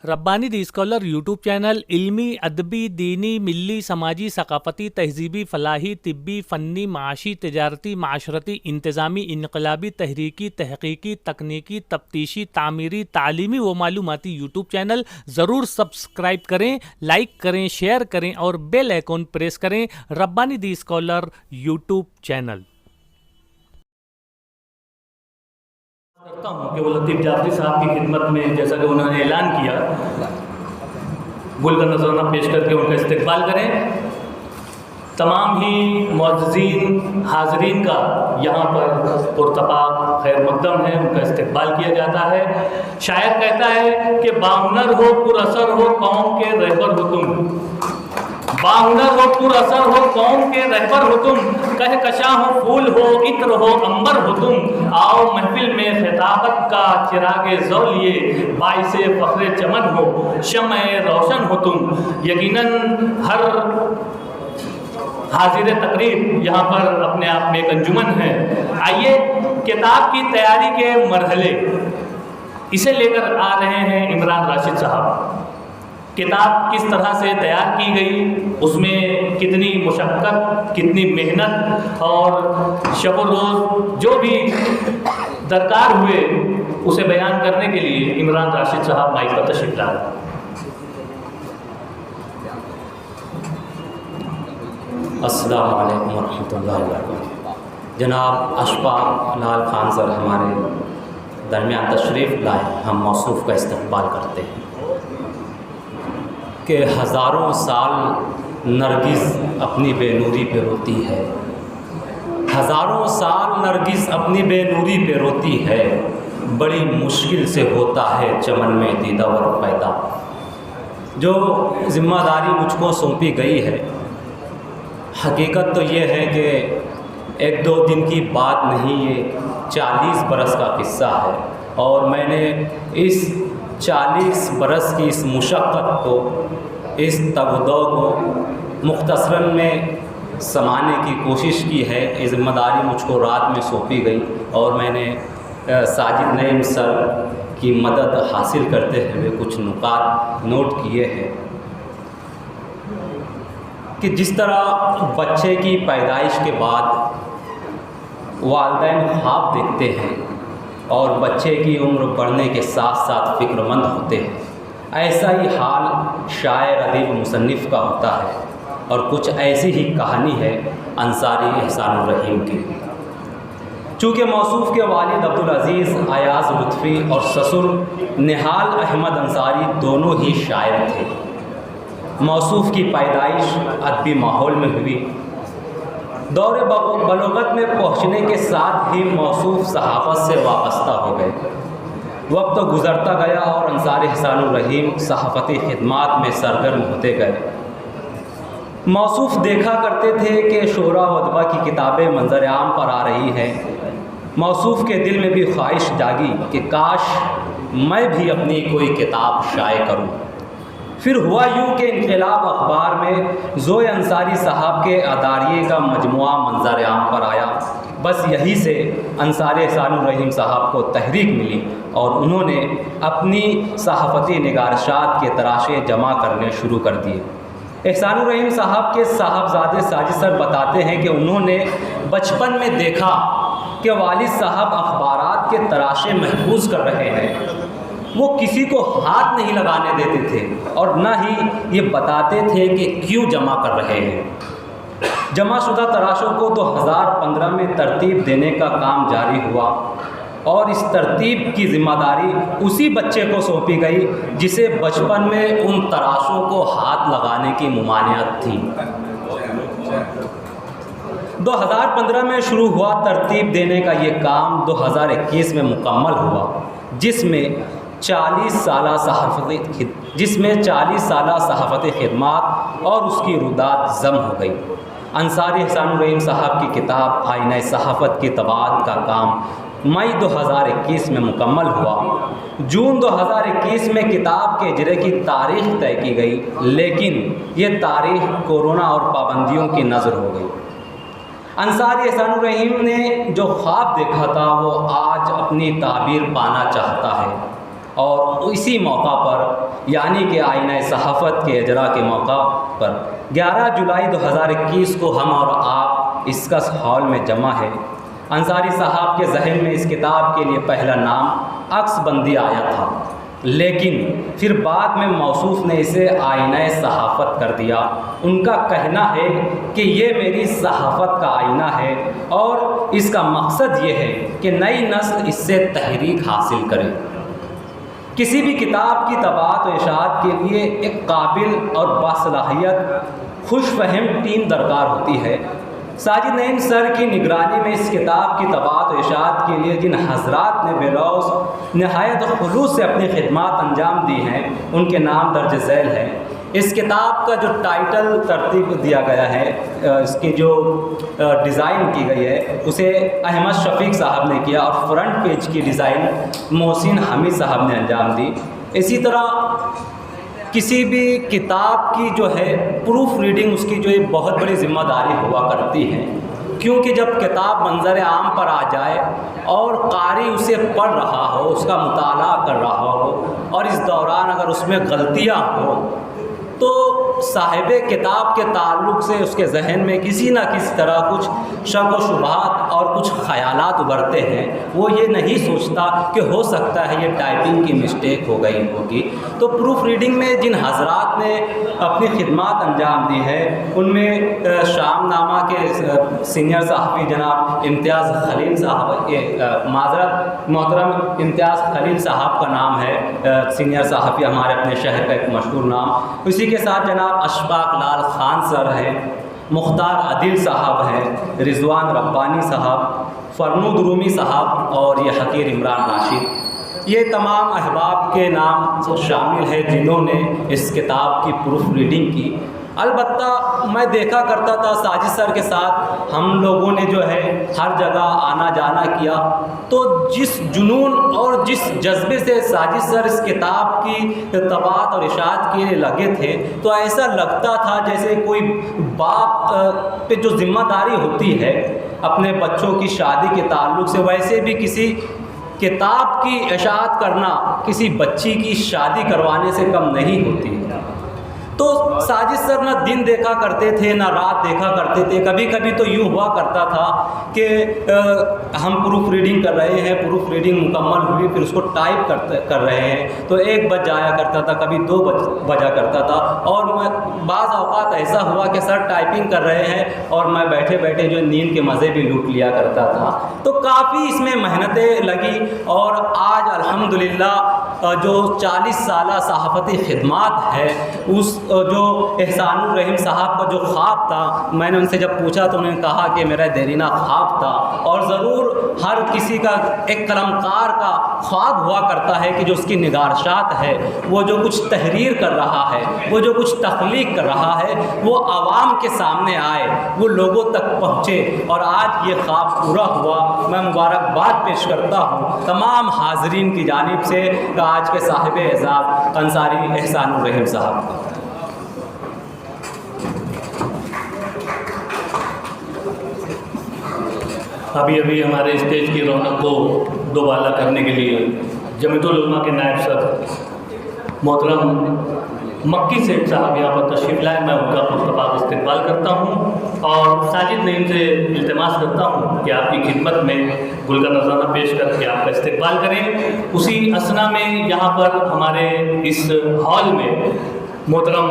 रब्बानी दी scholar YouTube channel इल्मी, अदबी, दीनी, मिल्ली, समाजी, सकाफ़ती, तहज़ीबी, फ़लाही, तिब्बी, फ़न्नी, माशी, तिजारती, माशरती, इंतज़ामी, इनकलाबी, तहरीकी, तहक़ीक़ी, तकनीकी, तफ्तीशी, तामीरी, तालीमी व मालूमाती यूट्यूब चैनल ज़रूर सब्सक्राइब करें, लाइक करें, शेयर करें और बेल आइकन प्रेस करें। रब्बानी दी स्कॉलर यूट्यूब चैनल करता हूँ कि वो लतीफ़ जाफ़री साहब की खिदमत में, जैसा कि उन्होंने ऐलान किया, गुल का नजराना पेश करके उनका इस्तकबाल करें। तमाम ही मुअज़्ज़िज़ीन हाज़रीन का यहाँ पर पुरतपाक खैर मक़दम है, उनका इस्तकबाल किया जाता है। शायर कहता है कि बाहुनर हो पुरअसर हो कौम के रहबर हो तुम, बाहुनर हो पुरअसर हो कौम के रहबर हो तुम, कह कशा हो फूल हो इत्र हो अंबर हो तुम, आओ महफिल में खिताबत का चिरागे ज़ौ लिए, बाइसे फ़ख्रे चमन हो शम्ए रोशन हो तुम। यकीनन हर हाजिर तकरीब यहाँ पर अपने आप में एक अंजुमन है। आइए किताब की तैयारी के मरहले इसे लेकर आ रहे हैं इमरान राशिद साहब। किताब किस तरह से तैयार की गई, उसमें कितनी मुशक्क़त, कितनी मेहनत और शब रोज़ जो भी दरकार हुए उसे बयान करने के लिए इमरान राशिद साहब माइक पर तशरीफ़ लाए। अस्सलामु अलैकुम वरहमतुल्लाहि वबरकातुहू। जनाब अशफाक लाल खान सर हमारे दरमियान तशरीफ़ लाए, हम मौसूफ़ का इस्तक़बाल करते हैं कि हज़ारों साल नरगिस अपनी बेनूरी पे रोती है, हज़ारों साल नरगिस अपनी बेनूरी पे रोती है, बड़ी मुश्किल से होता है चमन में दीदावर पैदा। जो ज़िम्मेदारी मुझको सौंपी गई है, हकीकत तो ये है कि एक दो दिन की बात नहीं, ये 40 बरस का किस्सा है और मैंने इस 40 बरस की इस मुशक्क़त को, इस तगदो को मुख्तसरन में समाने की कोशिश की है। ये ज़िम्मेदारी मुझको रात में सौंपी गई और मैंने साजिद नईम सर की मदद हासिल करते हुए कुछ नुकात नोट किए हैं कि जिस तरह बच्चे की पैदाइश के बाद वालिदैन ख्वाब देखते हैं और बच्चे की उम्र बढ़ने के साथ साथ फ़िक्रमंद होते हैं, ऐसा ही हाल शायर, अदीब, मुसन्निफ़ का होता है। और कुछ ऐसी ही कहानी है अंसारी एहसानुर रहीम की। चूँकि मौसूफ़ के वालिद अब्दुल अज़ीज़ अयाज़ लुत्फ़ी और ससुर निहाल अहमद अंसारी दोनों ही शायर थे। मौसूफ़ की पैदाइश अदबी माहौल में हुई। दौरे बलोगत में पहुँचने के साथ ही मौसूफ़ सहाफ़त से वाबस्ता हो गए। वक्त तो गुज़रता गया और अंसारी एहसानुर रहीम सहाफ़ती खिदमात में सरगर्म होते गए। मौसूफ़ देखा करते थे कि शोरा व अदबा की किताबें मंज़र आम पर आ रही हैं। मौसूफ़ के दिल में भी ख्वाहिश जागी कि काश मैं भी अपनी कोई किताब शाये करूँ। फिर हुआ यूँ कि इनक़िलाब अखबार में ज़ोए अंसारी साहब के अदारिये का मजमुआ मंज़र आम पर आया। बस यही से अंसारी एहसानुर रहीम साहब को तहरीक मिली और उन्होंने अपनी सहाफ़ती निगारशात के तराशे जमा करने शुरू कर दिए। एहसानुर रहीम साहब के साहबजादे साजिद सर बताते हैं कि उन्होंने बचपन में देखा कि वालिद साहब अखबारात के तराशे महफूज कर रहे हैं। वो किसी को हाथ नहीं लगाने देते थे और न ही ये बताते थे कि क्यों जमा कर रहे हैं। जमाशुदा तराशों को 2015 में तरतीब देने का काम जारी हुआ और इस तरतीब की ज़िम्मेदारी उसी बच्चे को सौंपी गई जिसे बचपन में उन तराशों को हाथ लगाने की मुमानियत थी। 2015 में शुरू हुआ तरतीब देने का ये काम 2021 में मुकम्मल हुआ, जिसमें 40 साला सहाफ़ती खिदमात और उसकी रुदात जम हो गई। अंसारी एहसानुर रहीम साहब की किताब आईना सहाफ़त की तबाअत का काम मई 2021 में मुकम्मल हुआ। जून 2021 में किताब के इजरे की तारीख़ तय की गई, लेकिन ये तारीख़ कोरोना और पाबंदियों की नज़र हो गई। अंसारी एहसानुर रहीम ने जो ख्वाब देखा था वो आज अपनी ताबीर पाना चाहता है। और इसी मौका पर यानी कि आईना सहाफ़त के इजरा के मौका पर 11 जुलाई 2021 को हम और आप इसकस हॉल में जमा है। अंसारी साहब के जहन में इस किताब के लिए पहला नाम अक्सबंदी आया था, लेकिन फिर बाद में मौसूफ़ ने इसे आईना सहाफ़त कर दिया। उनका कहना है कि ये मेरी सहाफ़त का आईना है और इसका मकसद ये है कि नई नस्ल इससे तहरीक हासिल करे। किसी भी किताब की तबाअत और इशाअत के लिए एक काबिल और बासलाहियत खुशफहम टीम दरकार होती है। साजिद नईम सर की निगरानी में इस किताब की तबाअत और इशाअत के लिए जिन हजरात ने बेलौस नहायत खुलूस से अपनी खिदमात अंजाम दी हैं, उनके नाम दर्ज झैल हैं। इस किताब का जो टाइटल तरतीब दिया गया है, इसकी जो डिज़ाइन की गई है उसे अहमद शफीक साहब ने किया और फ्रंट पेज की डिज़ाइन मोहसिन हमीद साहब ने अंजाम दी। इसी तरह किसी भी किताब की जो है प्रूफ रीडिंग, उसकी जो एक बहुत बड़ी ज़िम्मेदारी हुआ करती है, क्योंकि जब किताब मंजर आम पर आ जाए और कारी उसे पढ़ रहा हो, उसका मुताला कर रहा हो और इस दौरान अगर उसमें गलतियाँ हो तो साहिबे किताब के ताल्लुक़ से उसके जहन में किसी न किसी तरह कुछ शक व शुबहात और कुछ ख़यालात उभरते हैं। वो ये नहीं सोचता कि हो सकता है ये टाइपिंग की मिस्टेक हो गई होगी। तो प्रूफ रीडिंग में जिन हजरात ने अपनी खिदमात अंजाम दी है, उनमें शामनामा के सीनियर सहाफ़ी जनाब इम्तियाज़ खलील साहब के माज़रत मोहतरम इम्तियाज़ खलील साहब का नाम है, सीनियर सहाफ़ी हमारे अपने शहर का एक मशहूर नाम। इसी के साथ जनाब अशफाक लाल ख़ान सर हैं, मुख्तार आदिल साहब हैं, रिजवान रब्बानी साहब, फरनूद रूमी साहब और ये हकीर इमरान राशिद। ये तमाम अहबाब के नाम शामिल हैं जिन्होंने इस किताब की प्रूफ रीडिंग की। अलबत्ता मैं देखा करता था साजिद सर के साथ हम लोगों ने जो है हर जगह आना जाना किया, तो जिस जुनून और जिस जज्बे से साजिद सर इस किताब की तबाअत और इशाअत के लिए लगे थे, तो ऐसा लगता था जैसे कोई बाप पे जो जिम्मेदारी होती है अपने बच्चों की शादी के ताल्लुक़ से, वैसे भी किसी किताब की इशाअत करना किसी बच्ची की शादी करवाने से कम नहीं होती। तो साजिद सर ना दिन देखा करते थे ना रात देखा करते थे। कभी कभी तो यूँ हुआ करता था कि हम प्रूफ रीडिंग कर रहे हैं, प्रूफ रीडिंग मुकम्मल हुई, फिर उसको टाइप कर रहे हैं तो 1 बज जाया करता था, कभी 2 बजा करता था। और मैं बाज़ औक़ात ऐसा हुआ कि सर टाइपिंग कर रहे हैं और मैं बैठे बैठे जो नींद के मज़े भी लूट लिया करता था। तो काफ़ी इसमें मेहनतें लगी और आज अल्हम्दुलिल्लाह जो 40 साल सहाफ़ती खिदमात है, उस जो एहसानुर रहीम साहब का जो ख्वाब था, मैंने उनसे जब पूछा तो उन्होंने कहा कि मेरा देरीना ख्वाब था। और ज़रूर हर किसी का एक कलमकार का ख्वाब हुआ करता है कि जो उसकी निगारशात है, वो जो कुछ तहरीर कर रहा है, वो जो कुछ तख्लीक कर रहा है, वो आवाम के सामने आए, वो लोगों तक पहुँचे। और आज ये ख्वाब पूरा हुआ। मैं मुबारकबाद पेश करता हूँ तमाम हाज़रीन की जानिब से आज के साहिब एजाज़ अंसारी एहसानुर रहीम साहब। अभी हमारे स्टेज की रौनक को दोबाला करने के लिए जमीयतुल उलमा के नायब सदर मोहतरम मक्की सेठ साहब यहाँ पर तशरीफ़ लाए। मैं उनका पुरतबाब इस्तकबाल करता हूँ और साजिद नईम से इल्तिमास करता हूँ कि आपकी खिदमत में गुल का नजराना पेश करके आपका इस्तकबाल करें। उसी असना में यहाँ पर हमारे इस हॉल में मोहतरम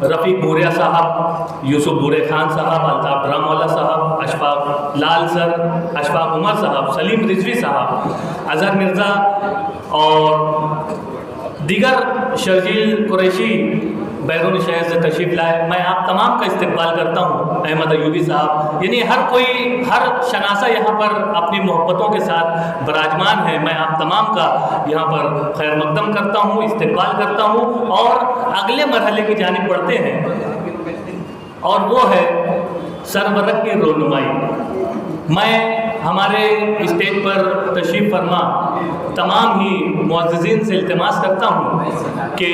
रफ़ीक बूरिया साहब, यूसुफ बूरे खान साहब, अल्ताफ़ ड्रामवाला साहब, अशफाक लाल सर, अशफाक उमर साहब, सलीम रिजवी साहब, अज़हर मिर्ज़ा और दीगर शर्जील कुरैशी बैरून शहर से तशरीफ़ लाए। मैं आप तमाम का इस्तकबाल करता हूँ। अहमद अयूबी साहब, यानी हर कोई, हर शनासा यहाँ पर अपनी मोहब्बतों के साथ विराजमान है। मैं आप तमाम का यहाँ पर खैर मकदम करता हूँ, इस्तकबाल करता हूँ और अगले मरहले की जानिब बढ़ते हैं और वो है सरवरक की रोनुमाई। मैं हमारे स्टेज पर तशरीफ़ फरमा तमाम ही मुअज़्ज़िज़ीन से इल्तिमास करता हूँ कि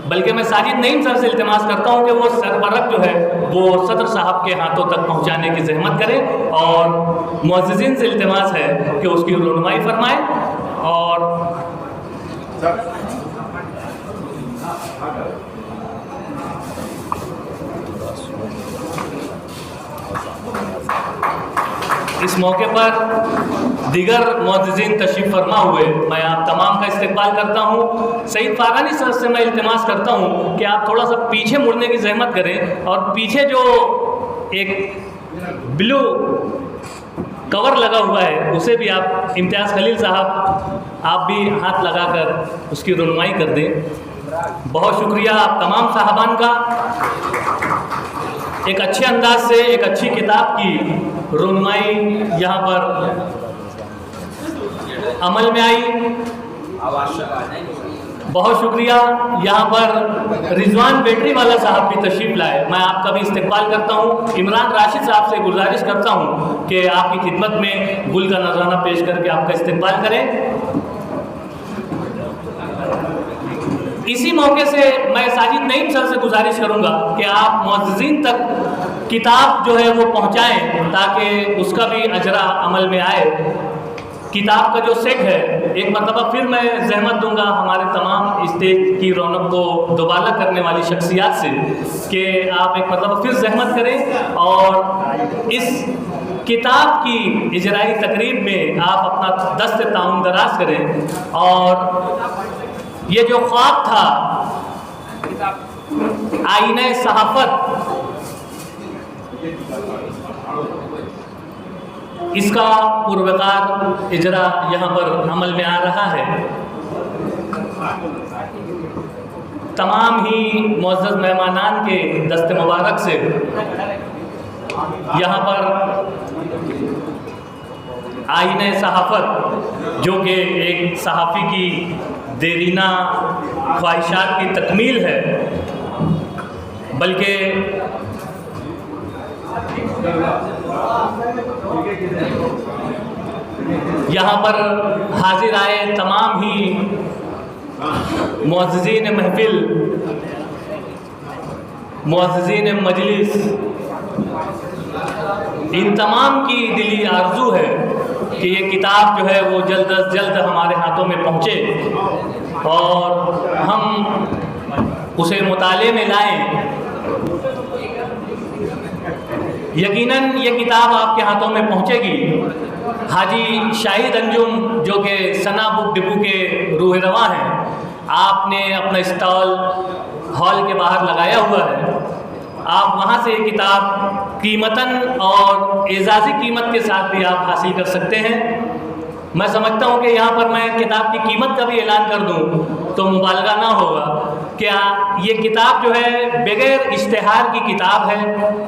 बल्कि मैं साजिद नईम सर से इल्तिमास करता हूँ कि वो सरवरक जो है वो सदर साहब के हाथों तक पहुँचाने की ज़हमत करें और मुअज़्ज़िज़ीन से इल्तिमास है कि उसकी रोनुमाई फरमाएँ। और इस मौके पर दीगर मुअज़्ज़िज़ीन तशरीफ़ फरमा हुए, मैं आप तमाम का इस्तकबाल करता हूँ। सईद फ़ाग़ानी सर से मैं इल्तिमास करता हूँ कि आप थोड़ा सा पीछे मुड़ने की ज़हमत करें और पीछे जो एक ब्लू कवर लगा हुआ है उसे भी आप, इम्तियाज़ खलील साहब आप भी हाथ लगाकर उसकी रुनमाई कर दें। बहुत शुक्रिया आप तमाम साहबान का, एक अच्छे अंदाज से एक अच्छी किताब की रुनमाई यहाँ पर अमल में आई। बहुत शुक्रिया। यहाँ पर रिजवान बैटरी वाला साहब भी तशरीफ़ लाए, मैं आपका भी इस्तकबाल करता हूँ। इमरान राशिद साहब से गुजारिश करता हूँ कि आपकी खिदमत में गुल का नजराना पेश करके आपका इस्तकबाल करें। इसी मौके से मैं साजिद नईम सर से गुजारिश करूँगा कि आप मुअज़्ज़िज़ीन तक किताब जो है वो पहुँचाएँ ताकि उसका भी अजरा अमल में आए। किताब का जो सेट है, एक मरतबा फिर मैं ज़हमत दूंगा हमारे तमाम स्टेज की रौनक को दोबारा करने वाली शख्सियात से कि आप एक मरतबा फिर ज़हमत करें और इस किताब की इजराई तकरीब में आप अपना दस्त ताउन दराज करें। और ये जो ख्वाब था आईने सहाफ़त, इसका पुरवकार इजरा यहाँ पर अमल में आ रहा है। तमाम ही मुअज़्ज़ज़ मेहमानान के दस्त मुबारक से यहाँ पर आईने सहाफ़त, जो कि एक सहाफ़ी की देरीना ख्वाहिशात की तकमील है, बल्कि यहाँ पर हाजिर आए तमाम ही मुअज़्ज़िज़ीन महफ़िल, मुअज़्ज़िज़ीन मजलिस, इन तमाम की दिली आरज़ू है कि ये किताब जो है वो जल्द अज जल्द हमारे हाथों में पहुँचे और हम उसे मुताले में लाएं। यकीनन ये किताब आपके हाथों में पहुंचेगी। हाजी शाहिद अंजुम जो कि सना बुक डिपो के रूह रवा हैं, आपने अपना स्टॉल हॉल के बाहर लगाया हुआ है। आप वहां से ये किताब कीमतन और एजाज़ी कीमत के साथ भी आप हासिल कर सकते हैं। मैं समझता हूँ कि यहाँ पर मैं किताब की कीमत का भी ऐलान कर दूँ तो मुबालगा ना होगा। क्या ये किताब जो है बगैर इश्तिहार की किताब है,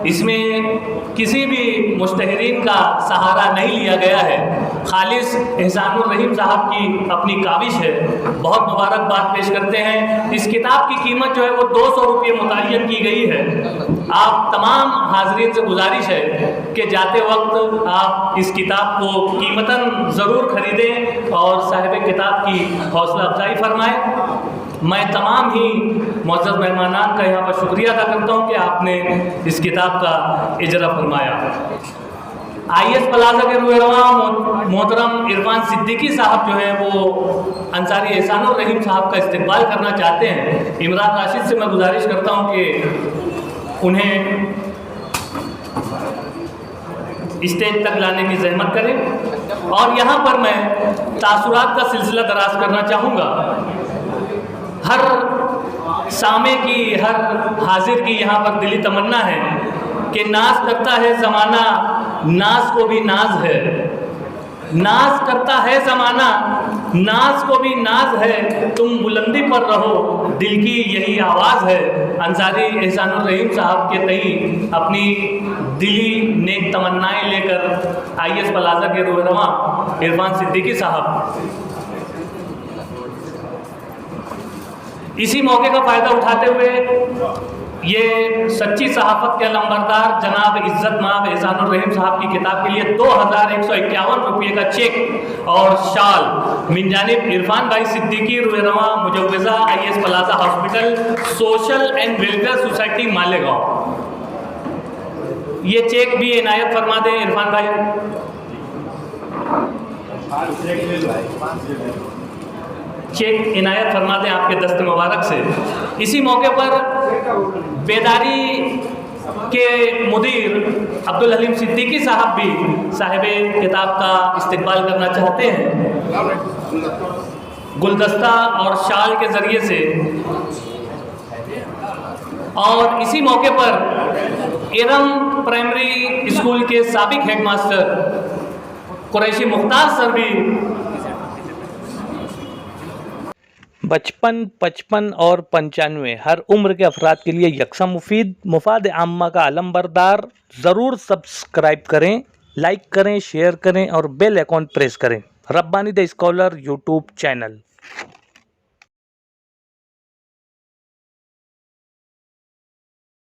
इसमें किसी भी मुश्तहरीन का सहारा नहीं लिया गया है, खालिस एहसानुर रहीम साहब की अपनी काविश है। बहुत मुबारकबाद पेश करते हैं। इस किताब की कीमत जो है वो 200 रुपये मुतय्यन की गई है। आप तमाम हाज़रीन से गुजारिश है कि जाते वक्त आप इस किताब को कीमतन ज़रूर ख़रीदें और साहिब किताब की हौसला अफजाई फरमाएँ। मैं तमाम ही मुअज़्ज़ज़ मेहमानान का यहाँ पर शुक्रिया अदा करता हूँ कि आपने इस किताब का इजरा फरमाया। IS प्लाजा के रूह रवा मोहतरम इरफान सिद्दीकी साहब जो हैं वो अंसारी एहसानुर रहीम साहब का इस्तकबाल करना चाहते हैं। इमरान राशिद से मैं गुजारिश करता हूँ कि उन्हें स्टेज तक लाने की ज़हमत करें। और यहाँ पर मैं तासुरात का सिलसिला दराज करना चाहूँगा। हर सामे की, हर हाजिर की यहाँ पर दिली तमन्ना है कि नाज करता है ज़माना, नाज को भी नाज है। नाज करता है ज़माना, नाज को भी नाज है। तुम बुलंदी पर रहो, दिल की यही आवाज़ है। अंसारी एहसानुर रहीम साहब के तई अपनी दिली नेक तमन्नाएं लेकर IS प्लाजा के रूह रवा इरफान सिद्दीकी साहब इसी मौके का फ़ायदा उठाते हुए ये सच्ची सहाफ़त के अलंबरदार जनाब इज़्ज़त माब एहसानुर रहीम साहब की किताब के लिए 2151 रुपये का चेक और शाल मिन जानिब इरफान भाई सिद्दीकी रूह रवा मुजव्वज़ा IS plaza hospital social and welfare society Malegaon, ये चेक भी इनायत फरमा दें इरफान भाई। चेक इनायत फरमा दें आपके दस्त मुबारक से। इसी मौके पर बेदारी के मुदीर अब्दुल हलीम सिद्दीकी साहब भी साहिबे किताब का इस्तकबाल करना चाहते हैं। गुलदस्ता और शाल के ज़रिए से। और इसी मौके पर इरम प्राइमरी स्कूल के साबिक हेडमास्टर कुरैशी मुख्तार सर भी। बचपन, 55 और 95 हर उम्र के अफराद के लिए यकसा मुफीद मुफाद आम्मा का आलम बरदार। ज़रूर सब्सक्राइब करें, लाइक करें, शेयर करें और बेल आइकॉन प्रेस करें। Rabbani the scholar YouTube channel.